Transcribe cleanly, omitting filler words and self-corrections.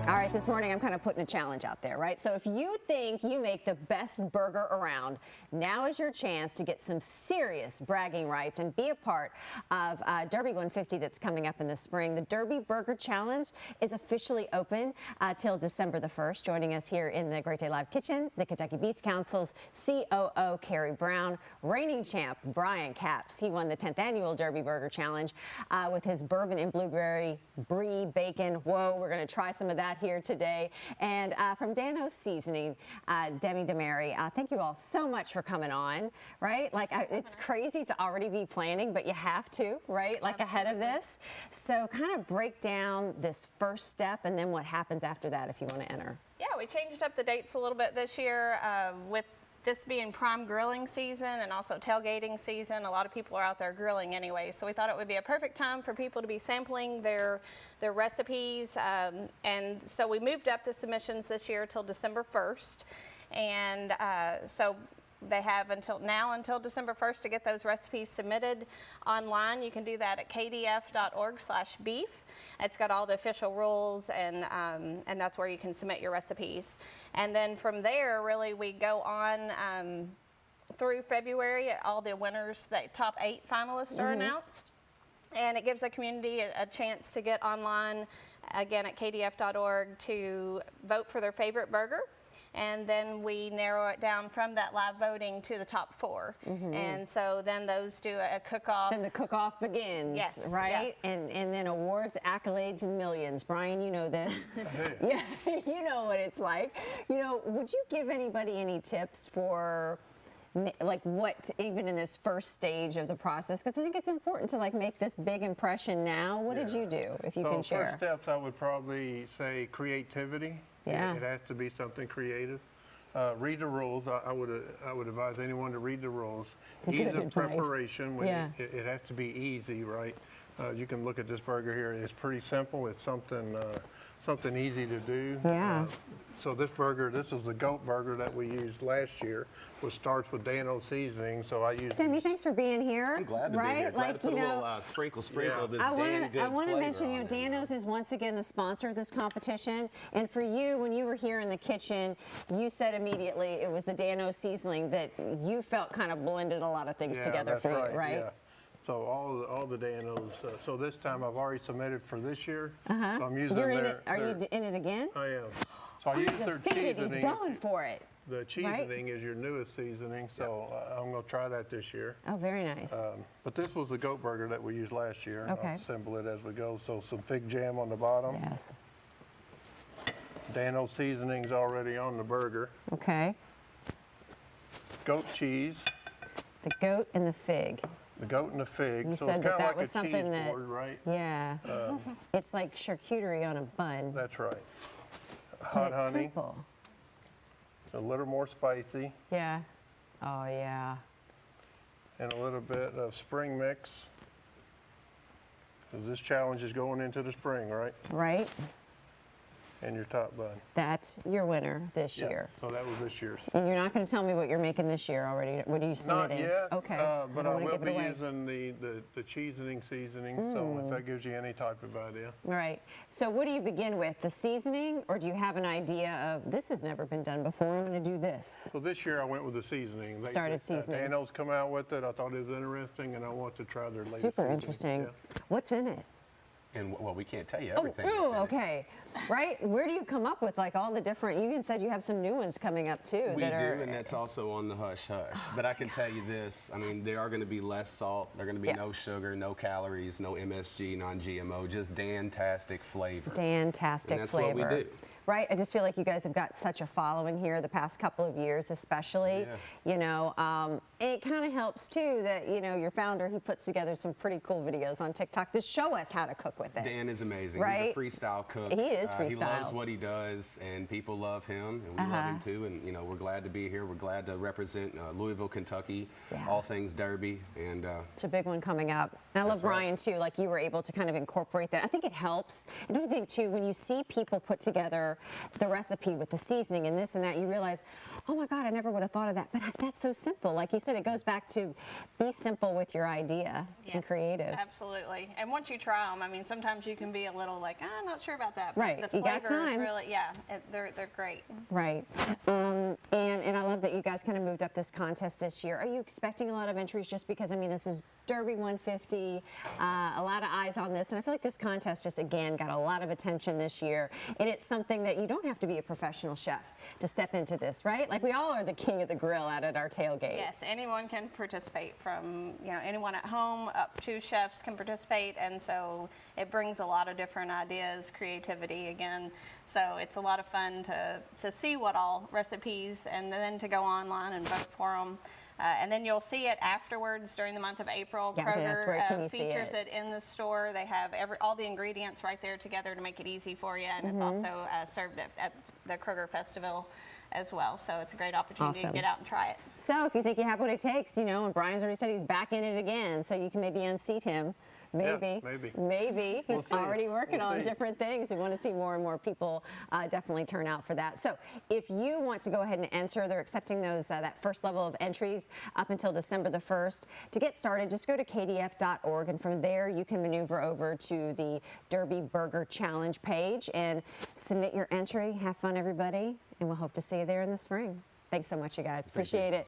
All right, this morning I'm kind of putting a challenge out there, right? So if you think you make the best burger around, now is your chance to get some serious bragging rights and be a part of Derby 150 that's coming up in the spring. The Derby Burger Challenge is officially open till December the 1st. Joining us here in the Great Day Live kitchen, the Kentucky Beef Council's COO, Carrie Brown, reigning champ, Brian Capps. He won the 10th annual Derby Burger Challenge with his bourbon and blueberry brie bacon. Whoa, we're going to try some of that here today. And from Dano's Seasoning, Demi DeMary, thank you all so much for coming on, right? Like, it's crazy to already be planning, but you have to, right? Like, ahead of this. So kind of break down this first step and then what happens after that if you want to enter. Yeah, we changed up the dates a little bit this year with this being prime grilling season and also tailgating season. A lot of people are out there grilling anyway, so we thought it would be a perfect time for people to be sampling their recipes. And so we moved up the submissions this year till December 1st. And so they have until December 1st to get those recipes submitted online. You can do that at kdf.org/beef. It's got all the official rules, and that's where you can submit your recipes. And then from there, really, we go on through February. All the winners, the top 8 finalists are announced. And it gives the community a chance to get online, again, at kdf.org to vote for their favorite burger. And then we narrow it down from that live voting to the top 4. And so then those do a cook-off. Then the cook-off begins, yes, right? Yeah. And then awards, accolades, and millions. Brian, you know this. Yeah, you know what it's like. You know, would you give anybody any tips for like what, even in this first stage of the process? Because I think it's important to like make this big impression now. What did you do, if you can share? First steps, I would probably say creativity. Yeah. It has to be something creative. Read the rules. I would advise anyone to read the rules. Ease of preparation. It has to be easy, right? You can look at this burger here. It's pretty simple. It's something easy to do. Yeah. So this is the goat burger that we used last year, which starts with Dano's Seasoning. So I used. Demi, thanks for being here. I'm glad to be here. Glad to put a little sprinkle of this damn good I want to mention, flavor Dano's is once again the sponsor of this competition. And for you, when you were here in the kitchen, you said immediately it was the Dano's Seasoning that you felt kind of blended a lot of things together for you, right? Yeah. So all the Dano's. So this time I've already submitted for this year. So I'm using You're in it. Are you in it again? I am. So I use their seasoning. He's going for it. The seasoning is your newest seasoning, so I'm going to try that this year. Oh, very nice. But this was the goat burger that we used last year. Okay. I'll assemble it as we go. So some fig jam on the bottom. Yes. Dano's seasoning's already on the burger. Okay. Goat cheese. The goat and the fig. The goat and the fig. You so said it's kind of that like was a something cheese that, board, right? Yeah. It's like charcuterie on a bun. That's right. Hot honey. Simple. A little more spicy. Yeah. Oh, yeah. And a little bit of spring mix. Because this challenge is going into the spring, right? Right. And your top bun. That's your winner this year. So that was this year's. And you're not going to tell me what you're making this year already. What are you submitting? Not yet. Okay. But I will be using the seasoning, so if that gives you any type of idea. Right. So what do you begin with? The seasoning, or do you have an idea of this has never been done before? I'm going to do this. So this year I went with the seasoning. Started seasoning. Dano's come out with it. I thought it was interesting, and I want to try their latest. Super seasoning. interesting. Yeah. What's in it? And well, we can't tell you everything. Oh, okay. Right? Where do you come up with like all the different? You even said you have some new ones coming up too. We do, and that's also on the hush hush. But I can tell you this: I mean, there are going to be less salt. There are going to be no sugar, no calories, no MSG, non-GMO, just Dan-tastic flavor. Dan-tastic and that's flavor. what we do. Right? I just feel like you guys have got such a following here the past couple of years, especially. Yeah. You know, it kind of helps too that, you know, your founder, he puts together some pretty cool videos on TikTok to show us how to cook with it. Dan is amazing. Right? He's a freestyle cook. He is freestyle. He loves what he does, and people love him, and we love him too. And you know, we're glad to be here. We're glad to represent Louisville, Kentucky, all things Derby, and it's a big one coming up. And I love Brian too. Like you were able to kind of incorporate that. I think it helps. And don't you think too, when you see people put together the recipe with the seasoning and this and that, you realize, oh my God, I never would have thought of that. But that's so simple. Like you said, it goes back to be simple with your idea and creative. Absolutely. And once you try them, I mean, sometimes you can be a little like, I'm not sure about that. Right. right. The You got flavor is time. really, they're great. Right. And I love that you guys kind of moved up this contest this year. Are you expecting a lot of entries just because, I mean, this is Derby 150, a lot of eyes on this, and I feel like this contest just, again, got a lot of attention this year, and it's something that you don't have to be a professional chef to step into this, right? Like, we all are the king of the grill out at our tailgate. Yes, anyone can participate, from anyone at home up to chefs can participate, and so it brings a lot of different ideas, creativity again. So it's a lot of fun to see what all recipes, and then to go online and vote for them. And then you'll see it afterwards during the month of April. Yeah, so that's where can you see features it? it in the store. They have all the ingredients right there together to make it easy for you, and it's also served at the Kroger Festival as well. So it's a great opportunity Awesome. to get out and try it. So if you think you have what it takes, and Brian's already said he's back in it again, so you can maybe unseat him. Maybe. Yeah, maybe. Maybe. We'll He's see. already working We'll on see. different things. We want to see more and more people definitely turn out for that. So if you want to go ahead and enter, they're accepting those that first level of entries up until December the 1st. To get started, just go to kdf.org, and from there you can maneuver over to the Derby Burger Challenge page and submit your entry. Have fun, everybody, and we'll hope to see you there in the spring. Thanks so much, you guys. Appreciate it.